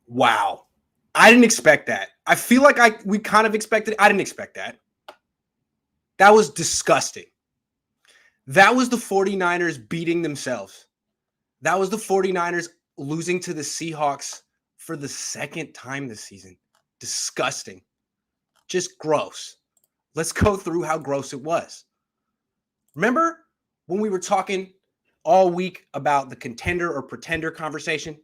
Wow. I didn't expect that. I feel like we kind of expected. I didn't expect that. That was disgusting. That was the 49ers beating themselves. That was the 49ers losing to the Seahawks for the second time this season. Disgusting. Just gross. Let's go through how gross it was. Remember when we were talking all week about the contender or pretender conversation?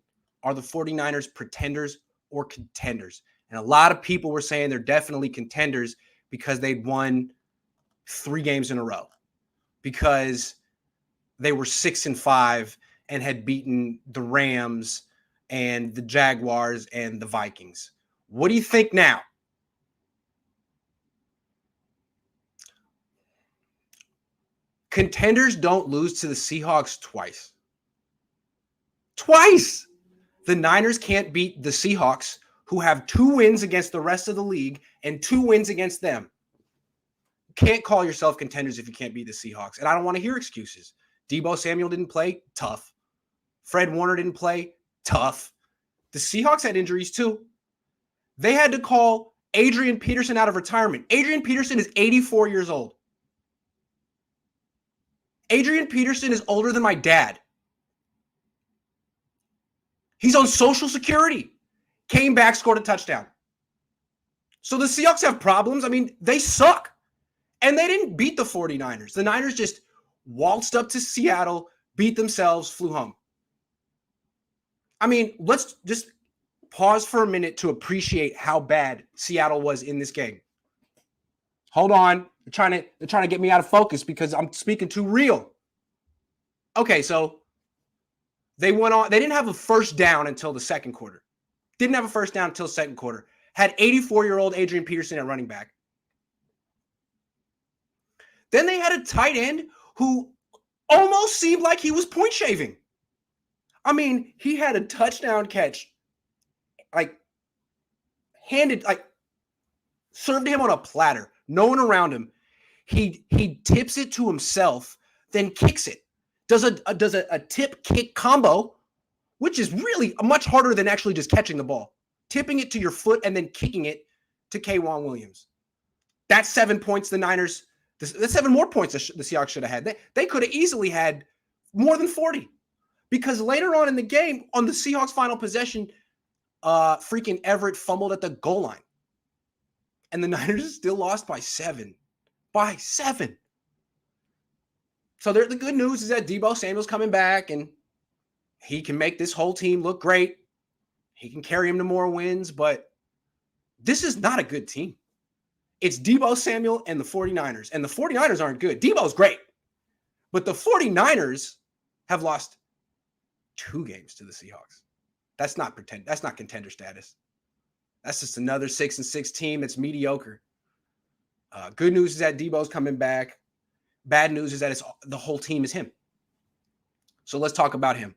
Are the 49ers pretenders or contenders? And a lot of people were saying they're definitely contenders because they'd won 3 games in a row, because they were 6-5 and had beaten the Rams and the Jaguars and the Vikings. What do you think now? Contenders don't lose to the Seahawks twice. Twice! The Niners can't beat the Seahawks, who have 2 wins against the rest of the league and 2 wins against them. You can't call yourself contenders if you can't beat the Seahawks. And I don't want to hear excuses. Deebo Samuel didn't play. Tough. Fred Warner didn't play. Tough. The Seahawks had injuries too. They had to call Adrian Peterson out of retirement. Adrian Peterson is 84 years old. Adrian Peterson is older than my dad. He's on Social Security. Came back, scored a touchdown. So the Seahawks have problems. I mean, they suck. And they didn't beat the 49ers. The Niners just waltzed up to Seattle, beat themselves, flew home. I mean, let's just pause for a minute to appreciate how bad Seattle was in this game. Hold on. They're trying to get me out of focus because I'm speaking too real. Okay, so they went on. They didn't have a first down until the second quarter. Didn't have a first down until second quarter. Had 84-year-old Adrian Peterson at running back. Then they had a tight end who almost seemed like he was point shaving. I mean, he had a touchdown catch, served him on a platter. No one around him. He tips it to himself, then kicks it. Does a tip kick combo, which is really much harder than actually just catching the ball. Tipping it to your foot and then kicking it to K'Wan Williams. That's 7 points the Niners. That's 7 more points the Seahawks should have had. They could have easily had more than 40. Because later on in the game, on the Seahawks' final possession, freaking Everett fumbled at the goal line. And the Niners still lost by 7. By 7. So the good news is that Deebo Samuel's coming back, and he can make this whole team look great. He can carry him to more wins, but this is not a good team. It's Deebo Samuel and the 49ers. And the 49ers aren't good. Deebo's great. But the 49ers have lost 2 games to the Seahawks. That's not contender status. That's just another 6-6 team that's mediocre. Good news is that Deebo's coming back. Bad news is that the whole team is him. So let's talk about him.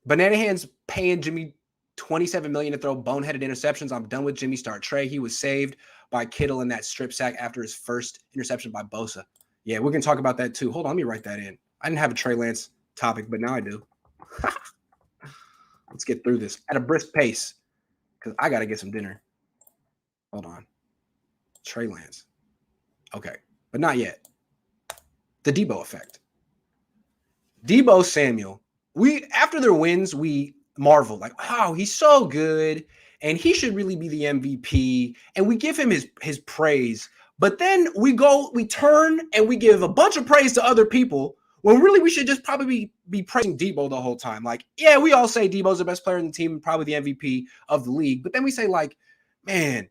Banana Hands paying Jimmy $27 million to throw boneheaded interceptions. I'm done with Jimmy. Start Trey. He was saved by Kittle in that strip sack after his first interception by Bosa. Yeah, we're going to talk about that too. Hold on, let me write that in. I didn't have a Trey Lance topic, but now I do. Let's get through this at a brisk pace because I got to get some dinner. Hold on. Trey Lance. Okay, but not yet. The Deebo effect. Deebo Samuel. After their wins, we marvel like, wow, he's so good and he should really be the MVP. And we give him his praise. But then we turn and we give a bunch of praise to other people when really we should just probably be praising Deebo the whole time. Like, yeah, we all say Deebo's the best player in the team and probably the MVP of the league. But then we say like, man,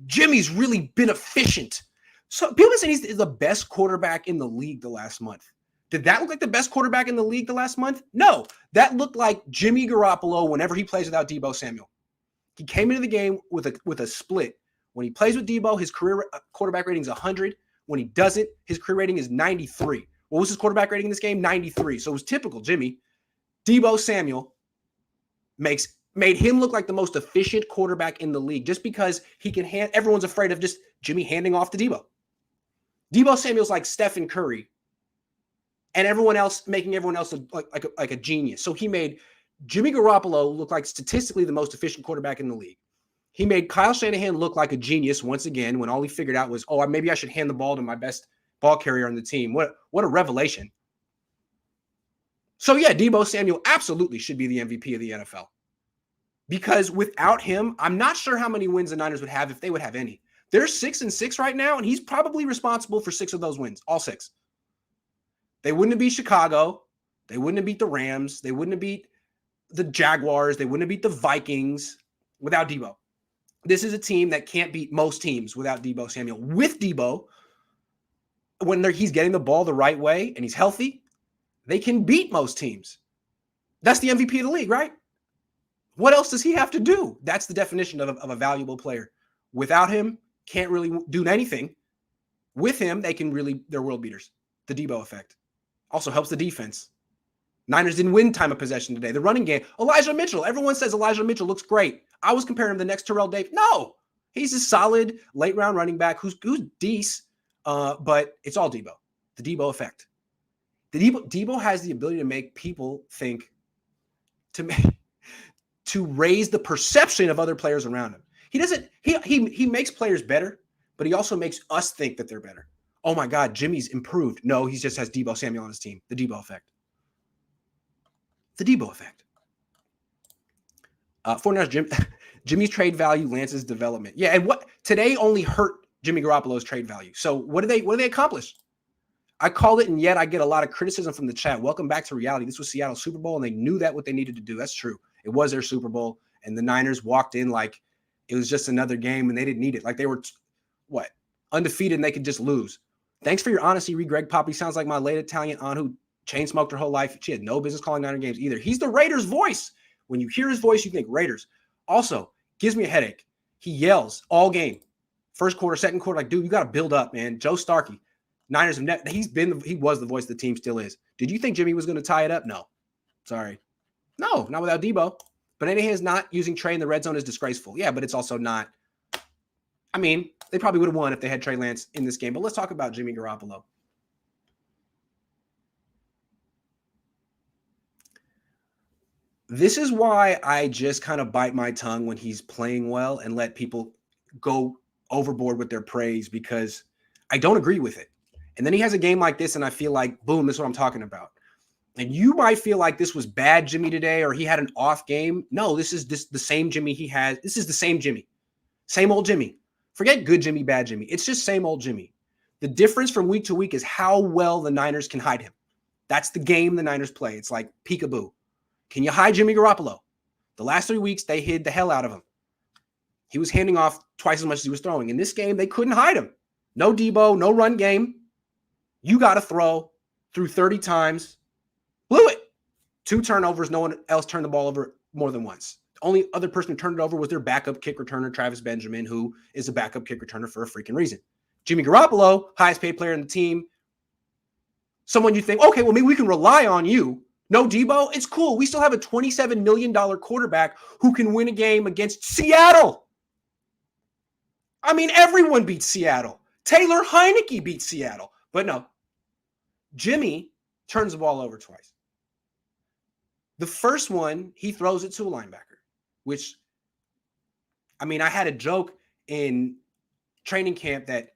Jimmy's really been efficient. So people say he's the best quarterback in the league the last month. Did that look like the best quarterback in the league the last month? No, that looked like Jimmy Garoppolo whenever he plays without Deebo Samuel. He came into the game with a split. When he plays with Deebo, his career quarterback rating is 100. When he doesn't, his career rating is 93. What was his quarterback rating in this game? 93. So it was typical Jimmy. Deebo Samuel made him look like the most efficient quarterback in the league just because he can everyone's afraid of just Jimmy handing off to Deebo. Deebo Samuel's like Stephen Curry and everyone else making everyone else like a genius. So he made Jimmy Garoppolo look like statistically the most efficient quarterback in the league. He made Kyle Shanahan look like a genius once again when all he figured out was, oh, maybe I should hand the ball to my best ball carrier on the team. What a revelation. So yeah, Deebo Samuel absolutely should be the MVP of the NFL. Because without him, I'm not sure how many wins the Niners would have if they would have any. They're 6-6 right now, and he's probably responsible for 6 of those wins, all 6. They wouldn't have beat Chicago. They wouldn't have beat the Rams. They wouldn't have beat the Jaguars. They wouldn't have beat the Vikings without Deebo. This is a team that can't beat most teams without Deebo Samuel. With Deebo, when he's getting the ball the right way and he's healthy, they can beat most teams. That's the MVP of the league, right? What else does he have to do? That's the definition of a valuable player. Without him, can't really do anything. With him, they're world beaters. The Deebo effect. Also helps the defense. Niners didn't win time of possession today. The running game, Elijah Mitchell. Everyone says Elijah Mitchell looks great. I was comparing him to the next Terrell Davis. No, he's a solid late round running back who's decent, but it's all Deebo. The Deebo effect. Deebo has the ability to make people think, to raise the perception of other players around him. He makes players better, but he also makes us think that they're better. Oh my God, Jimmy's improved. No, he just has Deebo Samuel on his team. The Deebo effect. The Deebo effect. 49ers, Jimmy's trade value, Lance's development. Yeah, and what today only hurt Jimmy Garoppolo's trade value. So what do they accomplish? I called it, and yet I get a lot of criticism from the chat. Welcome back to reality. This was Seattle Super Bowl, and they knew what they needed to do. That's true. It was their Super Bowl, and the Niners walked in like it was just another game, and they didn't need it. Like they were, undefeated, and they could just lose. Thanks for your honesty, Reed. Greg Poppy sounds like my late Italian aunt who chain smoked her whole life. She had no business calling Niner games either. He's the Raiders' voice. When you hear his voice, you think Raiders. Also, gives me a headache. He yells all game. First quarter, second quarter, like, dude, you got to build up, man. Joe Starkey. Niners have he was the voice of the team, still is. Did you think Jimmy was going to tie it up? No. Sorry. No, not without Deebo. But Shanahan's not using Trey in the red zone is disgraceful. Yeah, but it's also not. I mean, they probably would have won if they had Trey Lance in this game. But let's talk about Jimmy Garoppolo. This is why I just kind of bite my tongue when he's playing well and let people go overboard with their praise because I don't agree with it. And then he has a game like this, and I feel like, boom, this is what I'm talking about. And you might feel like this was bad Jimmy today or he had an off game. No, this is the same Jimmy he has. This is the same Jimmy. Same old Jimmy. Forget good Jimmy, bad Jimmy. It's just same old Jimmy. The difference from week to week is how well the Niners can hide him. That's the game the Niners play. It's like peekaboo. Can you hide Jimmy Garoppolo? The last 3 weeks, they hid the hell out of him. He was handing off twice as much as he was throwing. In this game, they couldn't hide him. No Deebo, no run game. You got to throw through 30 times. Blew it. 2 turnovers. No one else turned the ball over more than once. The only other person who turned it over was their backup kick returner, Travis Benjamin, who is a backup kick returner for a freaking reason. Jimmy Garoppolo, highest paid player in the team. Someone you think, okay, well, maybe we can rely on you. No Deebo, it's cool. We still have a $27 million quarterback who can win a game against Seattle. I mean, everyone beats Seattle. Taylor Heineke beats Seattle. But no, Jimmy turns the ball over twice. The first one, he throws it to a linebacker, which, I mean, I had a joke in training camp that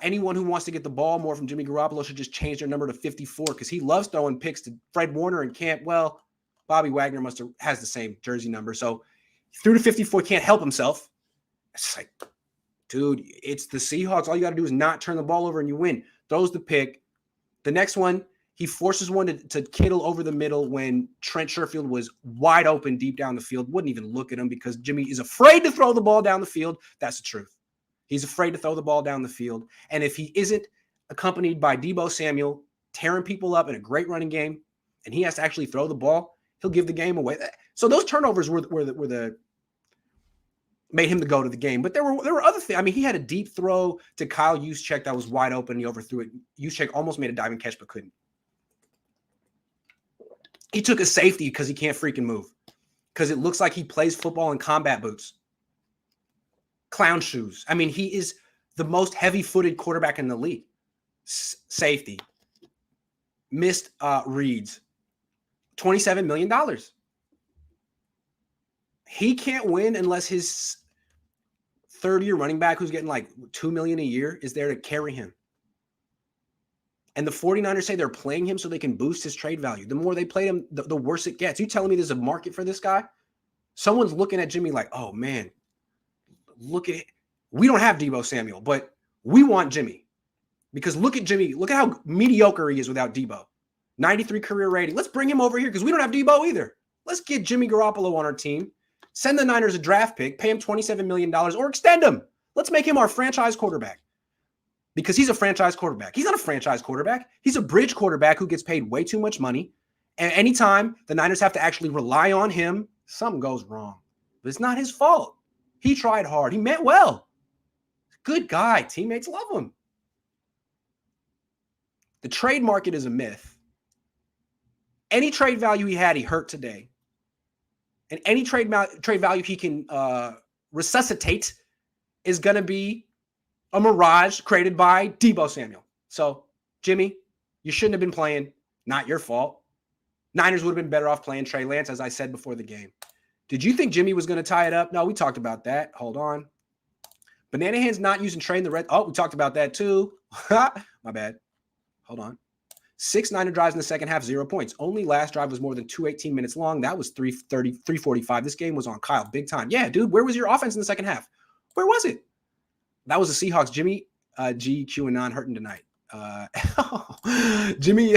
anyone who wants to get the ball more from Jimmy Garoppolo should just change their number to 54 because he loves throwing picks to Fred Warner and Camp. Well, Bobby Wagner has the same jersey number. So he threw to 54, can't help himself. It's like, dude, it's the Seahawks. All you got to do is not turn the ball over and you win. Throws the pick. The next one, he forces one to Kittle over the middle when Trent Sherfield was wide open deep down the field. Wouldn't even look at him because Jimmy is afraid to throw the ball down the field. That's the truth. He's afraid to throw the ball down the field. And if he isn't accompanied by Deebo Samuel tearing people up in a great running game, and he has to actually throw the ball, he'll give the game away. So those turnovers were the made him to go to the game. But there were other things. I mean, he had a deep throw to Kyle Juszczyk that was wide open. He overthrew it. Juszczyk almost made a diving catch but couldn't. He took a safety because he can't freaking move. Because it looks like he plays football in combat boots. Clown shoes. I mean, he is the most heavy-footed quarterback in the league. Safety. Missed reads. $27 million. He can't win unless his third-year running back who's getting like $2 million a year is there to carry him. And the 49ers say they're playing him so they can boost his trade value. The more they play him, the worse it gets. You telling me there's a market for this guy? Someone's looking at Jimmy like, oh, man, look at it. We don't have Deebo Samuel, but we want Jimmy. Because look at Jimmy. Look at how mediocre he is without Deebo. 93 career rating. Let's bring him over here because we don't have Deebo either. Let's get Jimmy Garoppolo on our team. Send the Niners a draft pick, pay him $27 million, or extend him. Let's make him our franchise quarterback. Because he's a franchise quarterback. He's not a franchise quarterback. He's a bridge quarterback who gets paid way too much money. And anytime the Niners have to actually rely on him, something goes wrong. But it's not his fault. He tried hard. He meant well. Good guy. Teammates love him. The trade market is a myth. Any trade value he had, he hurt today. And any trade value he can resuscitate is going to be a mirage created by Deebo Samuel. So, Jimmy, you shouldn't have been playing. Not your fault. Niners would have been better off playing Trey Lance, as I said before the game. Did you think Jimmy was going to tie it up? No, we talked about that. Hold on. Banana Hands not using Trey in the red. Oh, we talked about that too. My bad. Hold on. 6 Niner drives in the second half, 0 points. Only last drive was more than 2:18 minutes long. That was 3:45. This game was on Kyle big time. Yeah, dude, where was your offense in the second half? Where was it? That was the Seahawks. Jimmy G, Q, and non hurting tonight. Jimmy,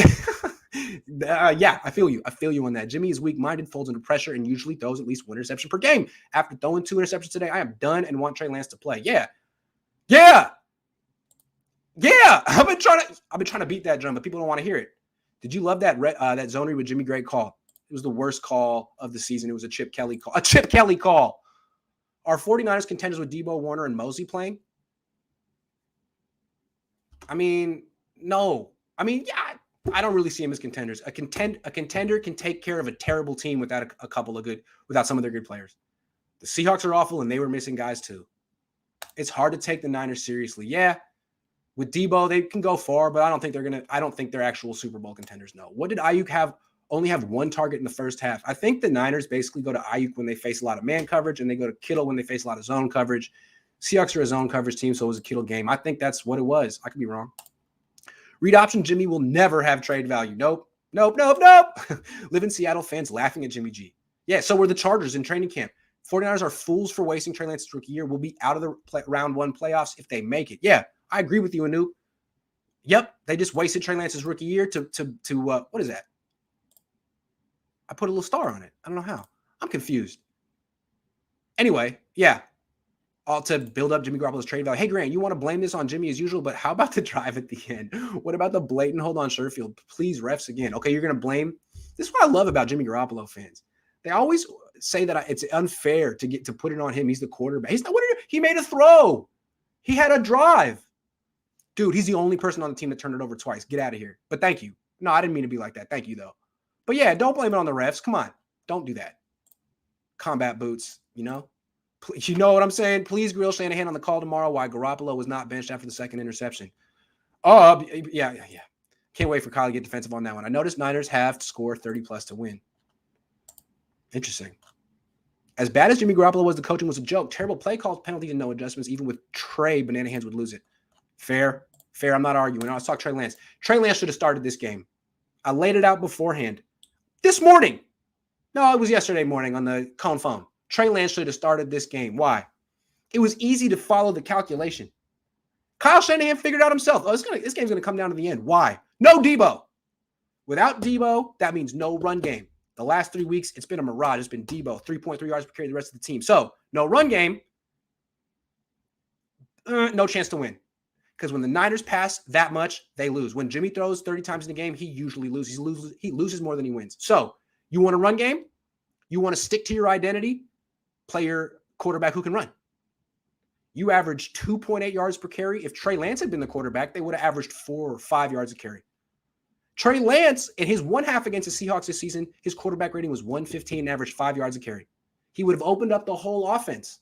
yeah, I feel you. I feel you on that. Jimmy is weak-minded, folds under pressure, and usually throws at least one interception per game. After throwing 2 interceptions today, I am done and want Trey Lance to play. Yeah. I've been trying to beat that drum, but people don't want to hear it. Did you love that that zone read with Jimmy Gray call? It was the worst call of the season. It was a Chip Kelly call. A Chip Kelly call. Are 49ers contenders with Deebo, Warner, and Mosley playing? I mean, no. I mean, yeah, I don't really see him as contenders. A contender can take care of a terrible team without without some of their good players. The Seahawks are awful, and they were missing guys too. It's hard to take the Niners seriously. Yeah, with Deebo, they can go far, but I don't think they're actual Super Bowl contenders. No. What did Ayuk have? Only have 1 target in the first half. I think the Niners basically go to Ayuk when they face a lot of man coverage, and they go to Kittle when they face a lot of zone coverage. Seahawks are a zone coverage team, so it was a Kittle game. I think that's what it was. I could be wrong. Read option Jimmy will never have trade value. Nope. Live in Seattle fans laughing at Jimmy G. Yeah, so were the Chargers in training camp. 49ers are fools for wasting Trey Lance's rookie year. Will be out of the round 1 playoffs if they make it. Yeah, I agree with you, Anu. Yep, they just wasted Trey Lance's rookie year to what is that? I put a little star on it. I don't know how. I'm confused. Anyway, yeah. All to build up Jimmy Garoppolo's trade value. Hey, Grant, you want to blame this on Jimmy as usual, but how about the drive at the end? What about the blatant hold on Sherfield? Please, refs again. Okay, you're going to blame. This is what I love about Jimmy Garoppolo fans. They always say that it's unfair to put it on him. He's the quarterback. He made a throw. He had a drive. Dude, he's the only person on the team that turned it over twice. Get out of here. But thank you. No, I didn't mean to be like that. Thank you, though. But yeah, don't blame it on the refs. Come on. Don't do that. Combat boots, you know? You know what I'm saying? Please grill Shanahan on the call tomorrow why Garoppolo was not benched after the second interception. Oh, yeah. Can't wait for Kyle to get defensive on that one. I noticed Niners have to score 30-plus to win. Interesting. As bad as Jimmy Garoppolo was, the coaching was a joke. Terrible play calls, penalties, and no adjustments. Even with Trey, Banana Hands would lose it. Fair. I'm not arguing. Let's talk Trey Lance. Trey Lance should have started this game. I laid it out beforehand. This morning. No, it was yesterday morning on the Cohn phone. Trey Lance should have started this game. Why? It was easy to follow the calculation. Kyle Shanahan figured out himself. This game's going to come down to the end. Why? No Deebo. Without Deebo, that means no run game. The last 3 weeks, it's been a mirage. It's been Deebo, 3.3 yards per carry the rest of the team. So, no run game, no chance to win. Because when the Niners pass that much, they lose. When Jimmy throws 30 times in a game, he usually loses. He loses more than he wins. So, you want a run game? You want to stick to your identity? Play your quarterback who can run. You averaged 2.8 yards per carry. If Trey Lance had been the quarterback, they would have averaged 4 or 5 yards a carry. Trey Lance, in his one half against the Seahawks this season, his quarterback rating was 115 and averaged 5 yards a carry. He would have opened up the whole offense.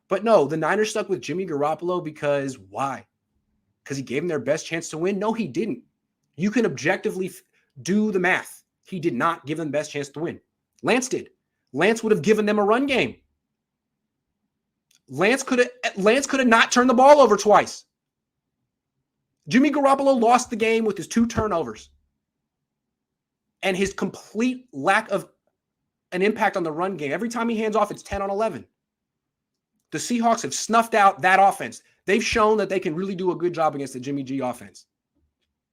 But no, the Niners stuck with Jimmy Garoppolo because why? Because he gave them their best chance to win? No, he didn't. You can objectively do the math. He did not give them the best chance to win. Lance did. Lance would have given them a run game. Lance could have not turned the ball over twice. Jimmy Garoppolo lost the game with his 2 turnovers and his complete lack of an impact on the run game. Every time he hands off, it's 10 on 11. The Seahawks have snuffed out that offense. They've shown that they can really do a good job against the Jimmy G offense.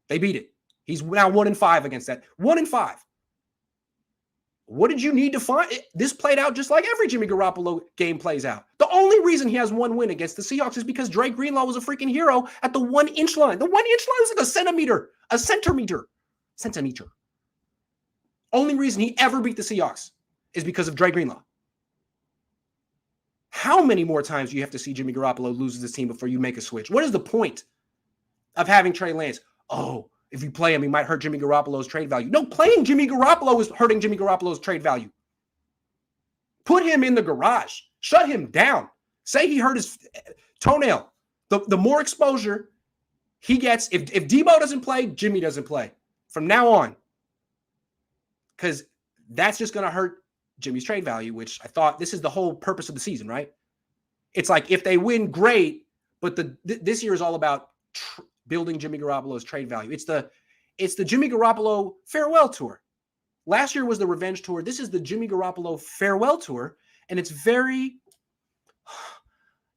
They beat it. He's now 1-5 against that. 1-5. What did you need to find? This played out just like every Jimmy Garoppolo game plays out. The only reason he has 1 win against the Seahawks is because Dre Greenlaw was a freaking hero at the 1-inch line. The 1-inch line is like a centimeter. Only reason he ever beat the Seahawks is because of Dre Greenlaw. How many more times do you have to see Jimmy Garoppolo lose this team before you make a switch? What is the point of having Trey Lance? Oh, if you play him, he might hurt Jimmy Garoppolo's trade value. No, playing Jimmy Garoppolo is hurting Jimmy Garoppolo's trade value. Put him in the garage. Shut him down. Say he hurt his toenail. The more exposure he gets, if Deebo doesn't play, Jimmy doesn't play from now on. Because that's just going to hurt Jimmy's trade value, which I thought this is the whole purpose of the season, right? It's like if they win, great, but this year is all about building Jimmy Garoppolo's trade value. It's the Jimmy Garoppolo farewell tour. Last year was the revenge tour. This is the Jimmy Garoppolo farewell tour, and it's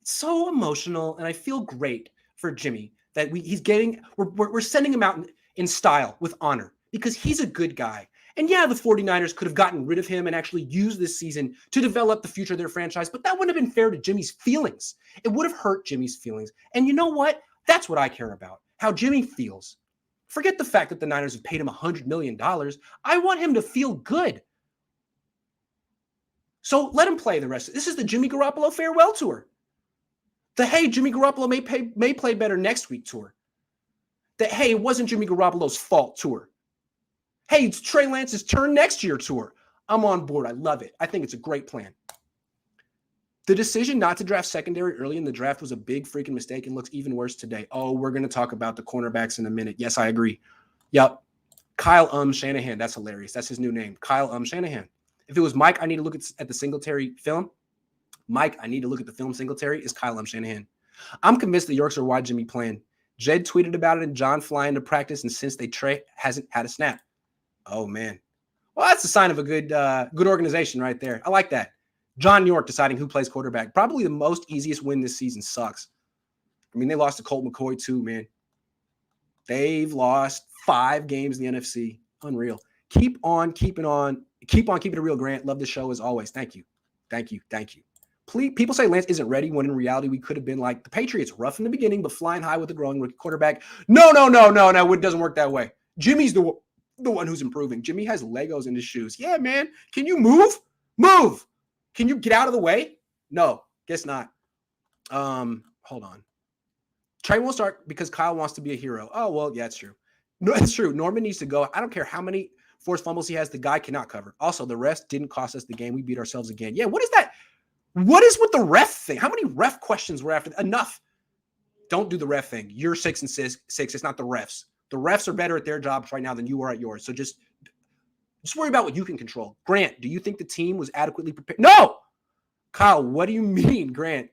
so emotional, and I feel great for Jimmy that we're sending him out in style with honor because he's a good guy. And yeah, the 49ers could have gotten rid of him and actually used this season to develop the future of their franchise, but that wouldn't have been fair to Jimmy's feelings. It would have hurt Jimmy's feelings. And you know what? That's what I care about, how Jimmy feels. Forget the fact that the Niners have paid him $100 million. I want him to feel good. So let him play the rest. This is the Jimmy Garoppolo farewell tour. The, hey, Jimmy Garoppolo may play better next week tour. The, hey, it wasn't Jimmy Garoppolo's fault tour. Hey, it's Trey Lance's turn next year tour. I'm on board. I love it. I think it's a great plan. The decision not to draft secondary early in the draft was a big freaking mistake and looks even worse today. Oh, we're going to talk about the cornerbacks in a minute. Yes, I agree. Yep. Kyle Shanahan. That's hilarious. That's his new name. Kyle Shanahan. If it was Mike, I need to look at the Singletary film. Mike, I need to look at the film Singletary is Kyle Shanahan. I'm convinced the Yorks are wide Jimmy playing. Jed tweeted about it and John flying to practice, and since Trey hasn't had a snap. Oh, man. Well, that's a sign of a good organization right there. I like that. John York deciding who plays quarterback. Probably the most easiest win this season. Sucks. I mean, they lost to Colt McCoy too, man. They've lost 5 games in the NFC. Unreal. Keep on keeping it real, Grant. Love the show as always. Thank you. Please, people say Lance isn't ready when in reality we could have been like the Patriots, rough in the beginning, but flying high with a growing rookie quarterback. No. It doesn't work that way. Jimmy's the one who's improving. Jimmy has Legos in his shoes. Yeah, man. Can you move? Move. Can you get out of the way? No, guess not. Hold on. Trey won't start because Kyle wants to be a hero. Oh, well, yeah, it's true. No, it's true. Norman needs to go. I don't care how many forced fumbles he has. The guy cannot cover. Also, the refs didn't cost us the game. We beat ourselves again. Yeah, what is that? What is with the ref thing? How many ref questions were after? Enough. Don't do the ref thing. You're 6-6. It's not the refs. The refs are better at their jobs right now than you are at yours. So just worry about what you can control. Grant, do you think the team was adequately prepared? No! Kyle, what do you mean, Grant?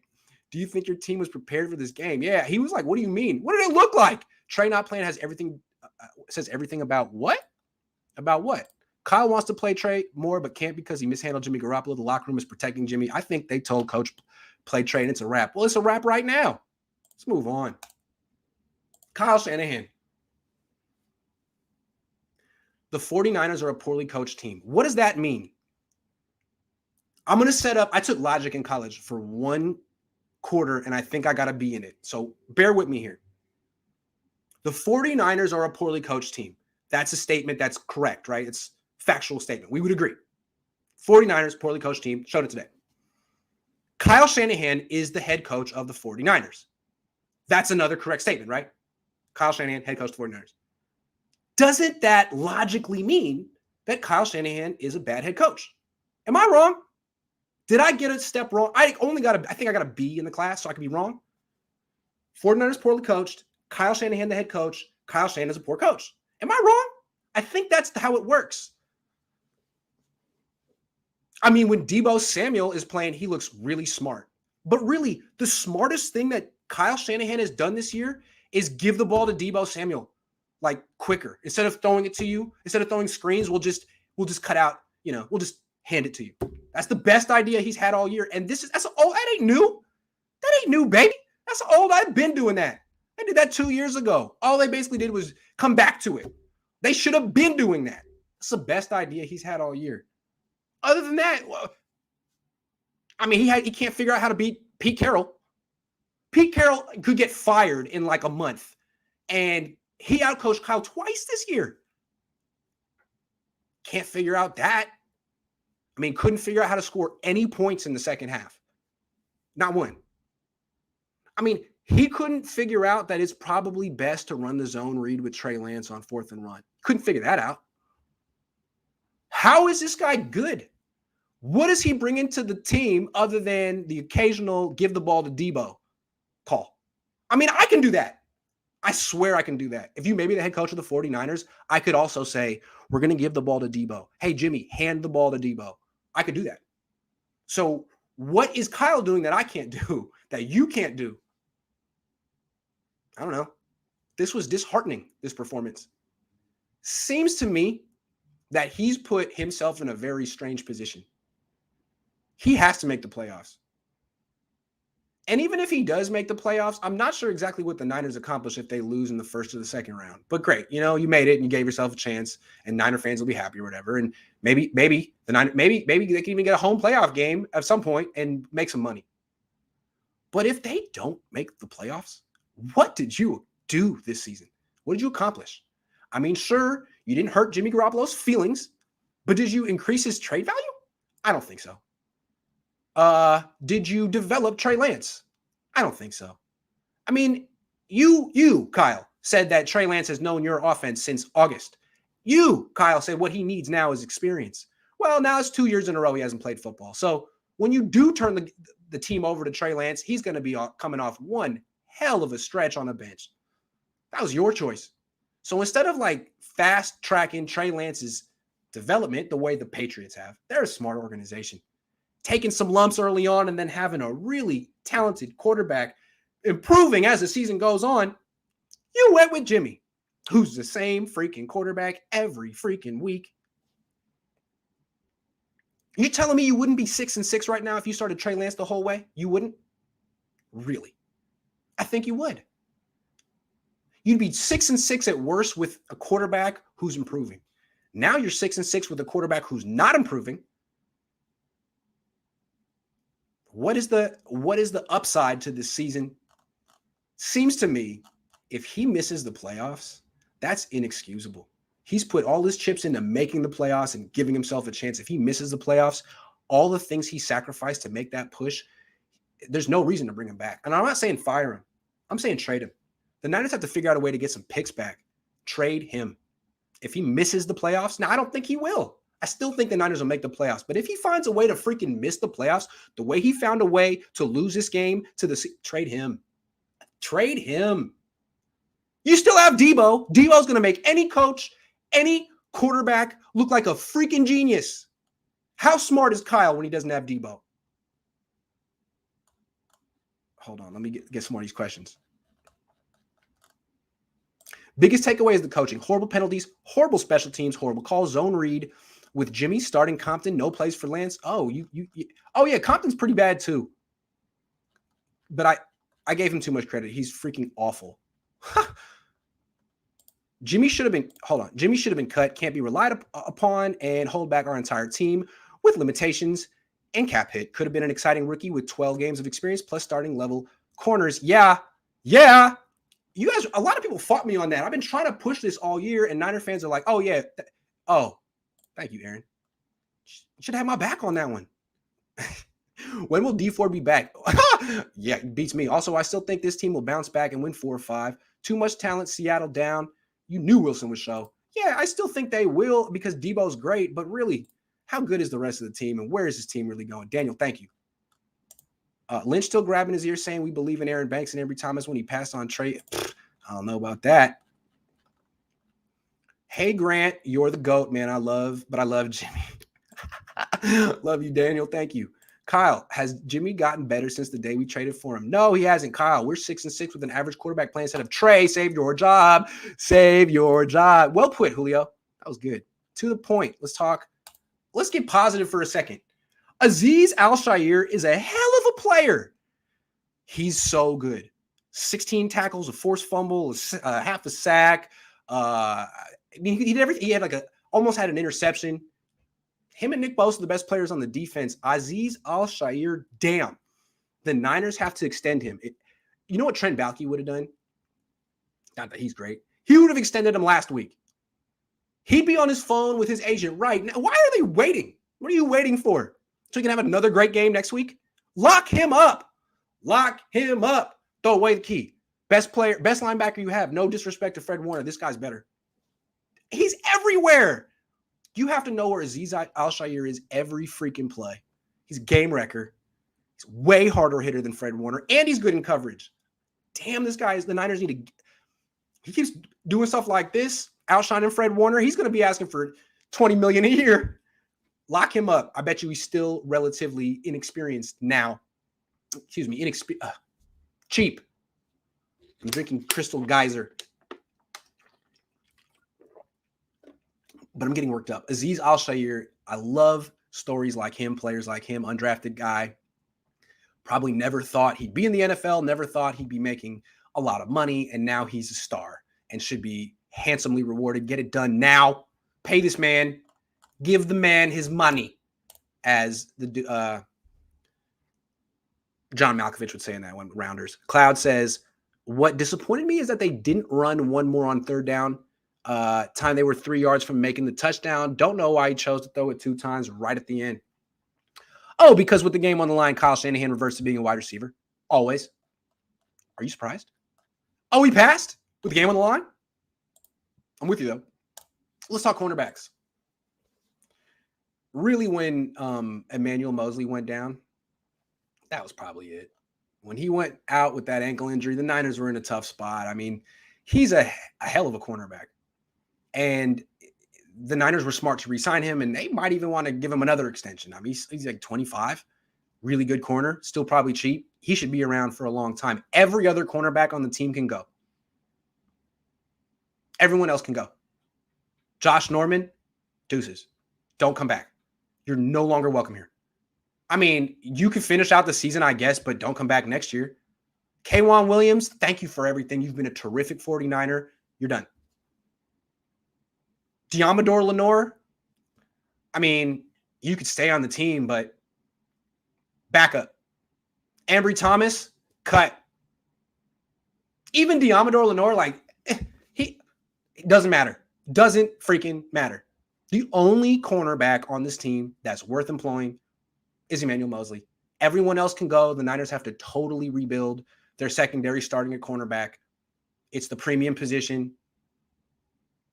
Do you think your team was prepared for this game? Yeah, he was like, what do you mean? What did it look like? Trey not playing has everything, says everything about what? About what? Kyle wants to play Trey more, but can't because he mishandled Jimmy Garoppolo. The locker room is protecting Jimmy. I think they told Coach play Trey, and it's a wrap. Well, it's a wrap right now. Let's move on. Kyle Shanahan. The 49ers are a poorly coached team. What does that mean? I'm going to set up – I took logic in college for 1 quarter, and I think I got a B in it. So bear with me here. The 49ers are a poorly coached team. That's a statement that's correct, right? It's a factual statement. We would agree. 49ers, poorly coached team. Showed it today. Kyle Shanahan is the head coach of the 49ers. That's another correct statement, right? Kyle Shanahan, head coach of the 49ers. Doesn't that logically mean that Kyle Shanahan is a bad head coach? Am I wrong? Did I get a step wrong? I think I got a B in the class, so I could be wrong. 49ers poorly coached. Kyle Shanahan, the head coach. Kyle Shanahan is a poor coach. Am I wrong? I think that's how it works. I mean, when Deebo Samuel is playing, he looks really smart. But really, the smartest thing that Kyle Shanahan has done this year is give the ball to Deebo Samuel, like quicker. Instead of throwing it to you, instead of throwing screens, we'll just cut out, we'll just hand it to you. That's the best idea he's had all year. And that ain't new. That ain't new, baby. That's old. I've been doing that. I did that 2 years ago. All they basically did was come back to it. They should have been doing that. That's the best idea he's had all year. Other than that, well, I mean, he can't figure out how to beat Pete Carroll. Pete Carroll could get fired in like a month, and he outcoached Kyle twice this year. Can't figure out that. I mean, couldn't figure out how to score any points in the second half. Not one. I mean, he couldn't figure out that it's probably best to run the zone read with Trey Lance on 4th and run. Couldn't figure that out. How is this guy good? What does he bring into the team other than the occasional give the ball to Deebo call? I mean, I can do that. I swear I can do that. If you made me the head coach of the 49ers, I could also say, we're going to give the ball to Deebo. Hey, Jimmy, hand the ball to Deebo. I could do that. So what is Kyle doing that I can't do, that you can't do? I don't know. This was disheartening, this performance. Seems to me that he's put himself in a very strange position. He has to make the playoffs. And even if he does make the playoffs, I'm not sure exactly what the Niners accomplish if they lose in the first or the second round. But great, you made it and you gave yourself a chance, and Niner fans will be happy or whatever. And maybe they can even get a home playoff game at some point and make some money. But if they don't make the playoffs, what did you do this season? What did you accomplish? I mean, sure, you didn't hurt Jimmy Garoppolo's feelings, but did you increase his trade value? I don't think so. Did you develop Trey Lance? I don't think so. I mean, you, Kyle, said that Trey Lance has known your offense since August. You, Kyle, said what he needs now is experience. Well, now it's 2 years in a row he hasn't played football. So when you do turn the team over to Trey Lance, he's going to be coming off one hell of a stretch on the bench. That was your choice. So instead of like fast tracking Trey Lance's development the way the Patriots have, they're a smart organization. Taking some lumps early on and then having a really talented quarterback improving as the season goes on, you went with Jimmy, who's the same freaking quarterback every freaking week. You telling me you wouldn't be 6-6 right now if you started Trey Lance the whole way? You wouldn't? Really? I think you would. You'd be 6-6 at worst with a quarterback who's improving. Now you're 6-6 with a quarterback who's not improving. What is the upside to this season? Seems to me, if he misses the playoffs, that's inexcusable. He's put all his chips into making the playoffs and giving himself a chance. If he misses the playoffs, all the things he sacrificed to make that push, there's no reason to bring him back. And I'm not saying fire him. I'm saying trade him. The Niners have to figure out a way to get some picks back. Trade him. If he misses the playoffs, now I don't think he will. I still think the Niners will make the playoffs. But if he finds a way to freaking miss the playoffs, the way he found a way to lose this game trade him. Trade him. You still have Deebo. Deebo's going to make any coach, any quarterback look like a freaking genius. How smart is Kyle when he doesn't have Deebo? Hold on. Let me get some more of these questions. Biggest takeaway is the coaching. Horrible penalties, horrible special teams, horrible calls, zone read. With Jimmy starting Compton, no plays for Lance. Oh, oh yeah, Compton's pretty bad too. But I gave him too much credit. He's freaking awful. Jimmy should have been cut, can't be relied upon, and hold back our entire team with limitations and cap hit. Could have been an exciting rookie with 12 games of experience plus starting level corners. Yeah. You guys, a lot of people fought me on that. I've been trying to push this all year, and Niner fans are like, oh yeah, thank you, Aaron. You should have my back on that one. When will D4 be back? Yeah, it beats me. Also, I still think this team will bounce back and win 4 or 5. Too much talent, Seattle down. You knew Wilson would show. Yeah, I still think they will because Deebo's great, but really, how good is the rest of the team and where is this team really going? Daniel, thank you. Lynch still grabbing his ear saying we believe in Aaron Banks and Ambry Thomas when he passed on Trey. I don't know about that. Hey, Grant, you're the GOAT, man. I love Jimmy. Love you, Daniel. Thank you. Kyle, has Jimmy gotten better since the day we traded for him? No, he hasn't, Kyle. We're 6-6 with an average quarterback play instead of Trey. Save your job. Save your job. Well put, Julio. That was good. To the point. Let's talk. Let's get positive for a second. Azeez Al-Shaair is a hell of a player. He's so good. 16 tackles, a forced fumble, half a sack. I mean, he did everything. He had almost had an interception. Him and Nick Bosa are the best players on the defense. Azeez Al-Shaair, damn. The Niners have to extend him. You know what Trent Baalke would have done? Not that he's great. He would have extended him last week. He'd be on his phone with his agent right now. Why are they waiting? What are you waiting for? So he can have another great game next week? Lock him up. Lock him up. Throw away the key. Best player, best linebacker you have. No disrespect to Fred Warner. This guy's better. He's everywhere. You have to know where Azeez Al-Shaair is every freaking play. He's a game wrecker. He's a way harder hitter than Fred Warner, and he's good in coverage. Damn, this guy is the Niners need to. He keeps doing stuff like this, outshining Fred Warner. He's going to be asking for $20 million a year. Lock him up. I bet you he's still relatively inexperienced now. Excuse me, cheap. I'm drinking Crystal Geyser. But I'm getting worked up. Azeez Al-Shaair, I love stories like him, players like him, undrafted guy. Probably never thought he'd be in the NFL, never thought he'd be making a lot of money, and now he's a star and should be handsomely rewarded. Get it done now. Pay this man. Give the man his money, as the John Malkovich would say in that one, Rounders. Cloud says, what disappointed me is that they didn't run one more on third down. Time they were 3 yards from making the touchdown. Don't know why he chose to throw it 2 times right at the end. Oh, because with the game on the line, Kyle Shanahan reversed to being a wide receiver. Always. Are you surprised? Oh, he passed with the game on the line? I'm with you, though. Let's talk cornerbacks. Really, when Emmanuel Moseley went down, that was probably it. When he went out with that ankle injury, the Niners were in a tough spot. I mean, he's a hell of a cornerback. And the Niners were smart to re-sign him, and they might even want to give him another extension. I mean, he's like 25, really good corner, still probably cheap. He should be around for a long time. Every other cornerback on the team can go. Everyone else can go. Josh Norman, deuces. Don't come back. You're no longer welcome here. I mean, you can finish out the season, I guess, but don't come back next year. K'Wan Williams, thank you for everything. You've been a terrific 49er. You're done. Deommodore Lenoir, I mean, you could stay on the team, but back up. Ambry Thomas, cut. Even Deommodore Lenoir, it doesn't matter. Doesn't freaking matter. The only cornerback on this team that's worth employing is Emmanuel Moseley. Everyone else can go. The Niners have to totally rebuild their secondary starting at cornerback. It's the premium position.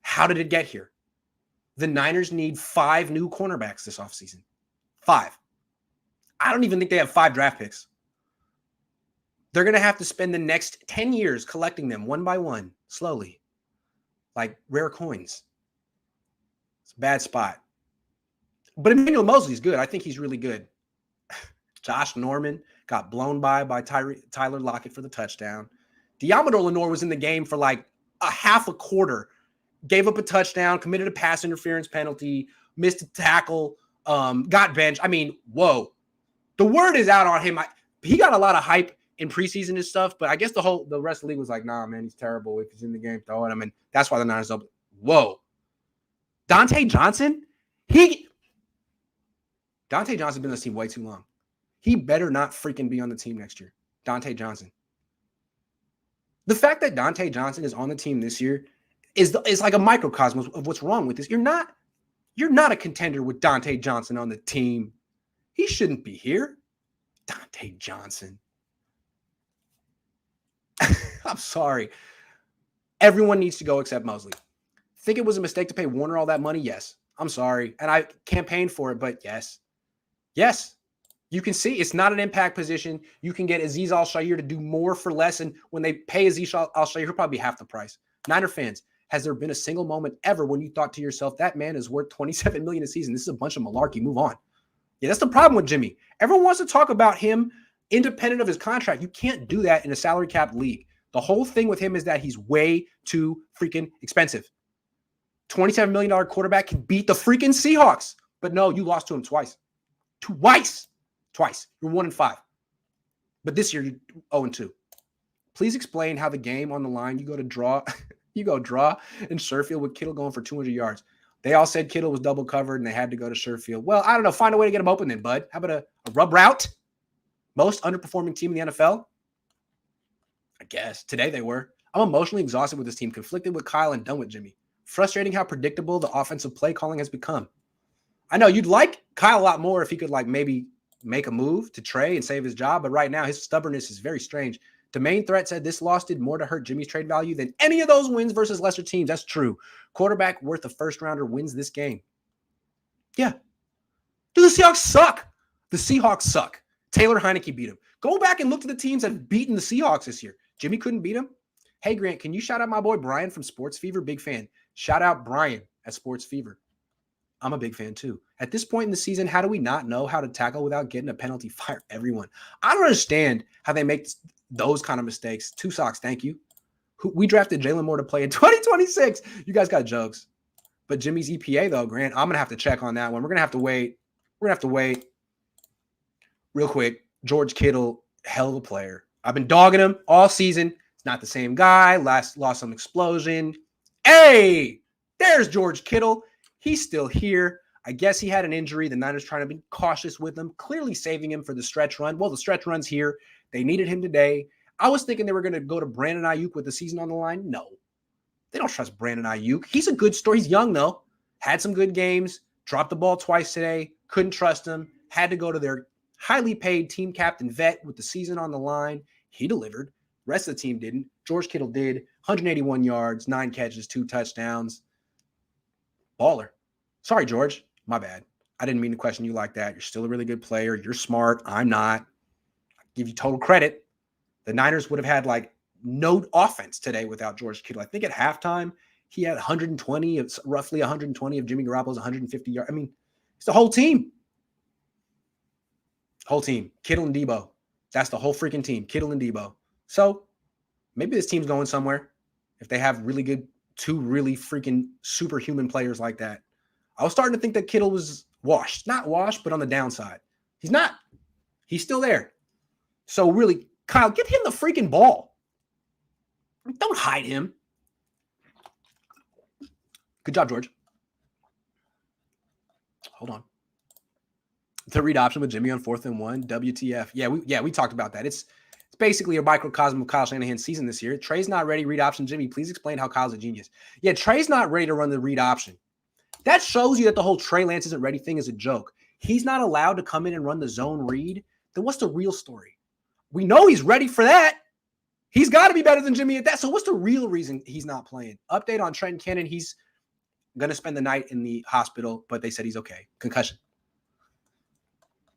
How did it get here? The Niners need 5 new cornerbacks this offseason. 5. I don't even think they have 5 draft picks. They're going to have to spend the next 10 years collecting them one by one, slowly, like rare coins. It's a bad spot. But Emmanuel Moseley's good. I think he's really good. Josh Norman got blown by Tyler Lockett for the touchdown. Deommodore Lenoir was in the game for like a half a quarter. Gave up a touchdown, committed a pass interference penalty, missed a tackle, got benched. I mean, whoa. The word is out on him. He got a lot of hype in preseason and stuff, but I guess the rest of the league was like, nah, man, he's terrible. If he's in the game, throw it. I mean, that's why the Niners don't. Whoa. Dante Johnson? Dante Johnson's been on this team way too long. He better not freaking be on the team next year. Dante Johnson. The fact that Dante Johnson is on the team this year is like a microcosm of what's wrong with this. You're not a contender with Dante Johnson on the team. He shouldn't be here. Dante Johnson. I'm sorry. Everyone needs to go except Moseley. Think it was a mistake to pay Warner all that money? Yes. I'm sorry. And I campaigned for it, but yes. Yes. You can see it's not an impact position. You can get Azeez Al-Shaair to do more for less. And when they pay Azeez Al-Shaair, he'll probably be half the price. Niner fans, has there been a single moment ever when you thought to yourself, that man is worth $27 million a season? This is a bunch of malarkey. Move on. Yeah, that's the problem with Jimmy. Everyone wants to talk about him independent of his contract. You can't do that in a salary cap league. The whole thing with him is that he's way too freaking expensive. $27 million quarterback can beat the freaking Seahawks. But no, you lost to him twice. Twice. You're 1-5. But this year, you're 0-2. Please explain how the game on the line, you go draw and Sherfield with Kittle going for 200 yards. They all said Kittle was double covered and they had to go to Sherfield. Well, I don't know. Find a way to get him open then, bud. How about a rub route? Most underperforming team in the NFL? I guess. Today they were. I'm emotionally exhausted with this team, conflicted with Kyle and done with Jimmy. Frustrating how predictable the offensive play calling has become. I know you'd like Kyle a lot more if he could maybe make a move to Trey and save his job, but right now his stubbornness is very strange. The main threat said this loss did more to hurt Jimmy's trade value than any of those wins versus lesser teams. That's true. Quarterback worth a first-rounder wins this game. Yeah. Dude, the Seahawks suck. The Seahawks suck. Taylor Heineke beat him. Go back and look at the teams that have beaten the Seahawks this year. Jimmy couldn't beat him. Hey, Grant, can you shout out my boy Brian from Sports Fever? Big fan. Shout out Brian at Sports Fever. I'm a big fan too. At this point in the season, how do we not know how to tackle without getting a penalty? Fire everyone. I don't understand how they make those kind of mistakes. 2 socks, thank you. We drafted Jalen Moore to play in 2026. You guys got jokes. But Jimmy's EPA, though, Grant, I'm going to have to check on that one. We're going to have to wait. Real quick, George Kittle, hell of a player. I've been dogging him all season. It's not the same guy. Lost some explosion. Hey, there's George Kittle. He's still here. I guess he had an injury. The Niners trying to be cautious with him, clearly saving him for the stretch run. Well, the stretch run's here. They needed him today. I was thinking they were going to go to Brandon Ayuk with the season on the line. No, they don't trust Brandon Ayuk. He's a good story. He's young, though. Had some good games. Dropped the ball twice today. Couldn't trust him. Had to go to their highly paid team captain vet with the season on the line. He delivered. Rest of the team didn't. George Kittle did. 181 yards, 9 catches, 2 touchdowns. Baller. Sorry, George. My bad. I didn't mean to question you like that. You're still a really good player. You're smart. I'm not. I give you total credit. The Niners would have had no offense today without George Kittle. I think at halftime, he had roughly 120 of Jimmy Garoppolo's 150 yards. I mean, it's the whole team. Whole team. Kittle and Deebo. That's the whole freaking team. Kittle and Deebo. So maybe this team's going somewhere if they have really good, 2 really freaking superhuman players like that. I was starting to think that Kittle was washed. Not washed, but on the downside. He's not. He's still there. So really, Kyle, get him the freaking ball. Don't hide him. Good job, George. Hold on. The read option with Jimmy on 4th and 1. WTF. Yeah, we talked about that. It's basically a microcosm of Kyle Shanahan's season this year. Trey's not ready. Read option. Jimmy, please explain how Kyle's a genius. Yeah, Trey's not ready to run the read option. That shows you that the whole Trey Lance isn't ready thing is a joke. He's not allowed to come in and run the zone read. Then what's the real story? We know he's ready for that. He's got to be better than Jimmy at that. So what's the real reason he's not playing? Update on Trent Cannon. He's going to spend the night in the hospital, but they said he's okay. Concussion.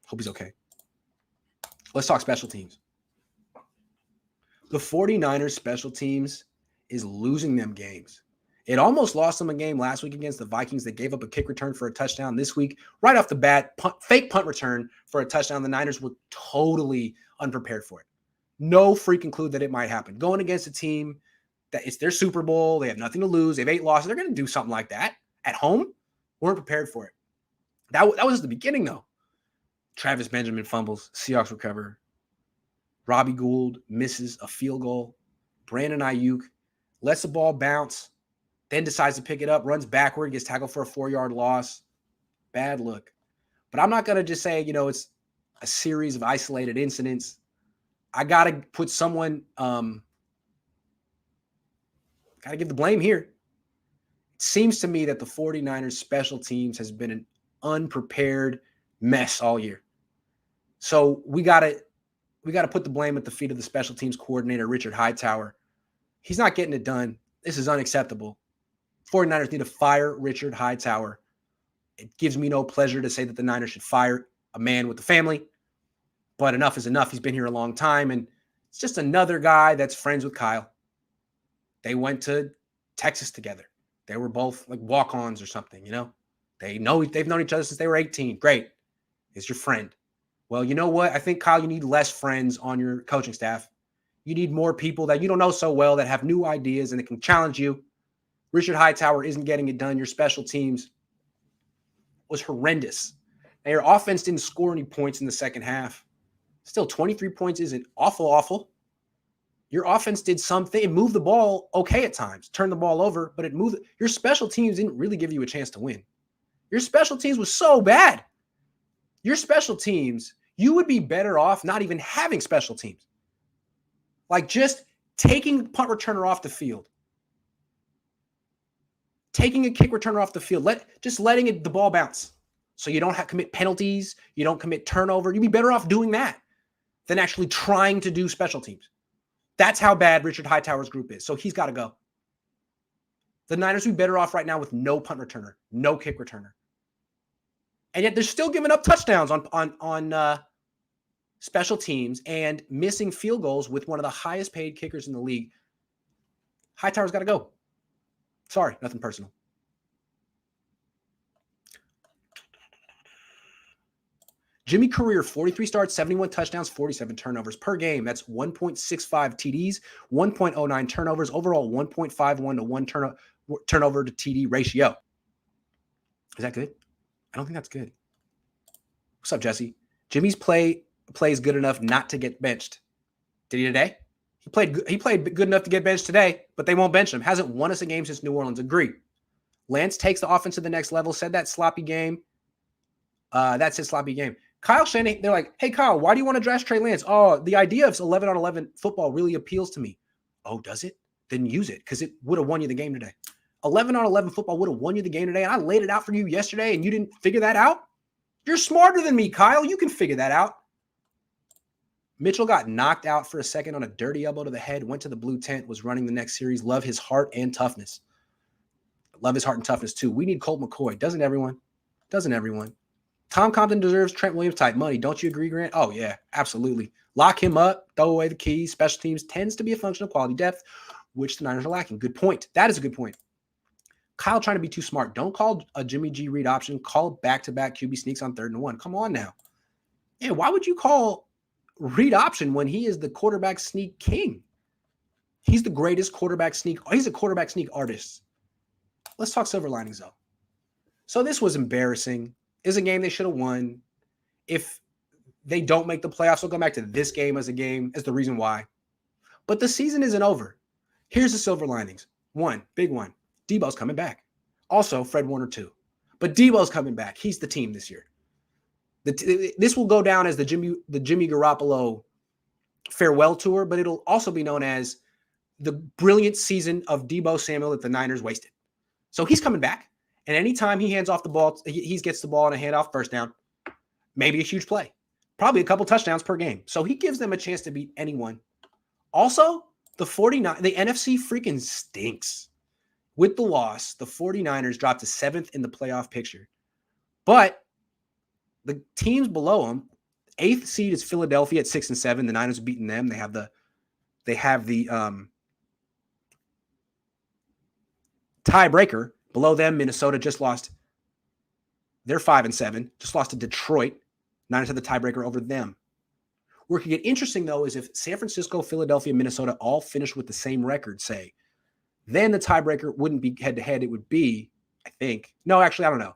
Hope he's okay. Let's talk special teams. The 49ers special teams is losing them games. It almost lost them a game last week against the Vikings. They gave up a kick return for a touchdown this week. Right off the bat, fake punt return for a touchdown. The Niners were totally unprepared for it. No freaking clue that it might happen. Going against a team that it's their Super Bowl. They have nothing to lose. They have 8 losses. They're going to do something like that at home. Weren't prepared for it. That was the beginning, though. Travis Benjamin fumbles. Seahawks recover. Robbie Gould misses a field goal. Brandon Ayuk lets the ball bounce. Then decides to pick it up, runs backward, gets tackled for a 4-yard loss. Bad look. But I'm not going to just say, it's a series of isolated incidents. I got to put someone, got to give the blame here. It seems to me that the 49ers special teams has been an unprepared mess all year. So we got to put the blame at the feet of the special teams coordinator, Richard Hightower. He's not getting it done. This is unacceptable. 49ers need to fire Richard Hightower. It gives me no pleasure to say that the Niners should fire a man with a family, but enough is enough. He's been here a long time, and it's just another guy that's friends with Kyle. They went to Texas together. They were both like walk-ons or something, you know? They've known each other since they were 18. Great. Is your friend. Well, you know what? I think, Kyle, you need less friends on your coaching staff. You need more people that you don't know so well that have new ideas and that can challenge you. Richard Hightower isn't getting it done. Your special teams was horrendous. Now, your offense didn't score any points in the second half. Still, 23 points isn't awful. Your offense did something. It moved the ball okay at times, turned the ball over, but it moved. Your special teams didn't really give you a chance to win. Your special teams was so bad. Your special teams, you would be better off not even having special teams. Like just taking punt returner off the field. Taking a kick returner off the field. Just letting the ball bounce. So you don't have to commit penalties. You don't commit turnover. You'd be better off doing that than actually trying to do special teams. That's how bad Richard Hightower's group is. So he's got to go. The Niners would be better off right now with no punt returner, no kick returner. And yet they're still giving up touchdowns on special teams and missing field goals with one of the highest paid kickers in the league. Hightower's got to go. Sorry, nothing personal. Jimmy career, 43 starts, 71 touchdowns, 47 turnovers per game. That's 1.65 TDs, 1.09 turnovers, overall 1.51 to 1 turnover to TD ratio. Is that good? I don't think that's good. What's up, Jesse? Jimmy's play is good enough not to get benched. Did he today? He played good enough to get benched today, but they won't bench him. Hasn't won us a game since New Orleans. Agree. Lance takes the offense to the next level. Said that sloppy game. That's his sloppy game. Kyle Shanahan, they're like, hey, Kyle, why do you want to draft Trey Lance? Oh, the idea of 11-on-11 football really appeals to me. Oh, does it? Then use it because it would have won you the game today. 11-on-11 football would have won you the game today. And I laid it out for you yesterday and you didn't figure that out? You're smarter than me, Kyle. You can figure that out. Mitchell got knocked out for a second on a dirty elbow to the head, went to the blue tent, was running the next series. Love his heart and toughness. Love his heart and toughness, too. We need Colt McCoy. Doesn't everyone? Doesn't everyone? Tom Compton deserves Trent Williams type money. Don't you agree, Grant? Oh, yeah, absolutely. Lock him up, throw away the keys. Special teams tends to be a function of quality depth, which the Niners are lacking. Good point. That is a good point. Kyle trying to be too smart. Don't call a Jimmy G read option. Call back-to-back QB sneaks on 3rd and 1. Come on now. Yeah, why would you call read option when he is the quarterback sneak king? He's the greatest quarterback sneak. He's a quarterback sneak artist. Let's talk silver linings, though. So this was embarrassing. Is a game they should have won. If they don't make the playoffs, we'll go back to this game as the reason why. But the season isn't over. Here's the silver linings. One, big one. Deebo's coming back. Also, Fred Warner too. But Deebo's coming back. He's the team this year. This will go down as the Jimmy Garoppolo farewell tour, but it'll also be known as the brilliant season of Deebo Samuel that the Niners wasted. So he's coming back. And anytime he hands off the ball, he gets the ball on a handoff, first down, maybe a huge play, probably a couple touchdowns per game. So he gives them a chance to beat anyone. Also, the NFC freaking stinks. With the loss, the 49ers dropped to 7th in the playoff picture. But the teams below them, 8th seed is Philadelphia at 6-7. The Niners have beaten them. They have the tiebreaker. Below them, Minnesota just lost. They're 5-7. Just lost to Detroit. Niners had the tiebreaker over them. Where it could get interesting, though, is if San Francisco, Philadelphia, Minnesota all finish with the same record, say, then the tiebreaker wouldn't be head-to-head. It would be, I think. No, actually, I don't know.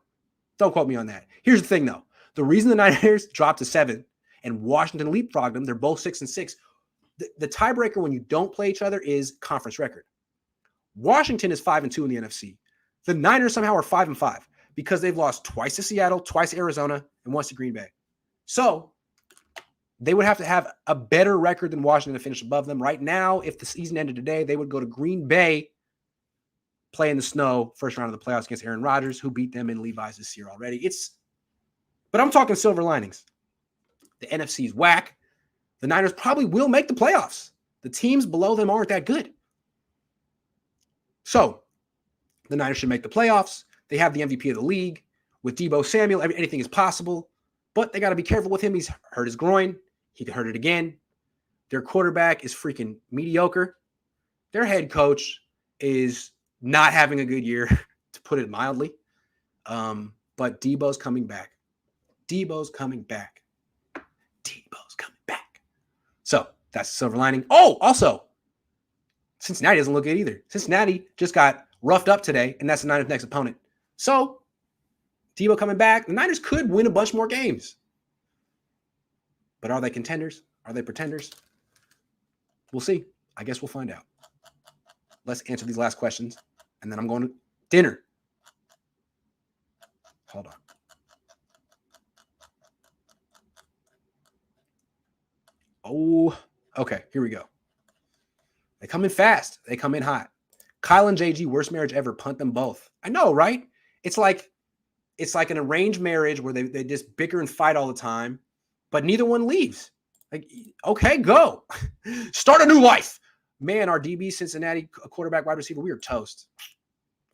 Don't quote me on that. Here's the thing, though. The reason the Niners dropped to 7 and Washington leapfrogged them, they're both 6-6. The tiebreaker when you don't play each other is conference record. Washington is 5-2 in the NFC. The Niners somehow are 5-5 because they've lost twice to Seattle, twice to Arizona, and once to Green Bay. So they would have to have a better record than Washington to finish above them. Right now, if the season ended today, they would go to Green Bay, play in the snow, first round of the playoffs against Aaron Rodgers, who beat them in Levi's this year already. But I'm talking silver linings. The NFC is whack. The Niners probably will make the playoffs. The teams below them aren't that good. So The Niners should make the playoffs. They have the MVP of the league. With Deebo Samuel, anything is possible. But they got to be careful with him. He's hurt his groin. He could hurt it again. Their quarterback is freaking mediocre. Their head coach is not having a good year, to put it mildly. But Deebo's coming back. Deebo's coming back. Deebo's coming back. So that's the silver lining. Oh, also, Cincinnati doesn't look good either. Cincinnati just got roughed up today, and that's the Niners' next opponent. So Deebo coming back. The Niners could win a bunch more games. But are they contenders? Are they pretenders? We'll see. I guess we'll find out. Let's answer these last questions, and then I'm going to dinner. Hold on. Oh, okay. Here we go. They come in fast. They come in hot. Kyle and JG, worst marriage ever. Punt them both. I know, right? It's like an arranged marriage where they just bicker and fight all the time, but neither one leaves. Like, okay, go. Start a new life. Man, our DB, Cincinnati, quarterback, wide receiver, we are toast.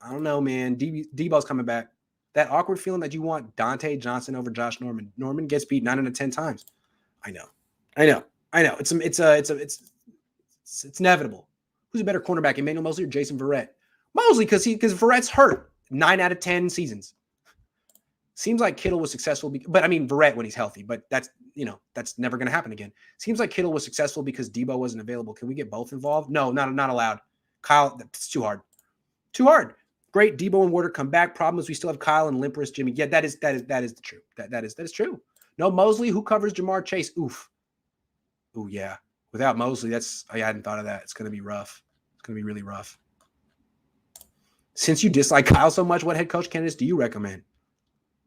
I don't know, man. Deebo's coming back. That awkward feeling that you want Dante Johnson over Josh Norman. Norman gets beat 9 out of 10 times. I know. It's inevitable. Who's a better cornerback, Emmanuel Mosley or Jason Verrett? Mosley, because Verrett's hurt 9 out of 10 seasons. Seems like Kittle was successful, but I mean Verrett when he's healthy. But that's never going to happen again. Seems like Kittle was successful because Deebo wasn't available. Can we get both involved? No, not allowed. Kyle, it's too hard. Too hard. Great. Deebo and Warder come back. Problem is we still have Kyle and limp-wrist Jimmy. Yeah, that is the truth. That is true. No Mosley. Who covers Jamar Chase? Oof. Ooh, yeah. Without Mosley, I hadn't thought of that. It's going to be rough. It's going to be really rough. Since you dislike Kyle so much, what head coach candidates do you recommend?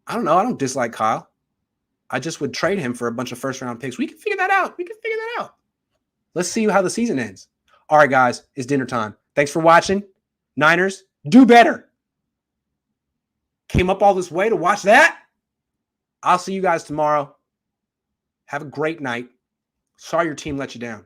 I don't know. I don't dislike Kyle. I just would trade him for a bunch of first-round picks. We can figure that out. Let's see how the season ends. All right, guys. It's dinner time. Thanks for watching. Niners, do better. Came up all this way to watch that. I'll see you guys tomorrow. Have a great night. Sorry your team let you down.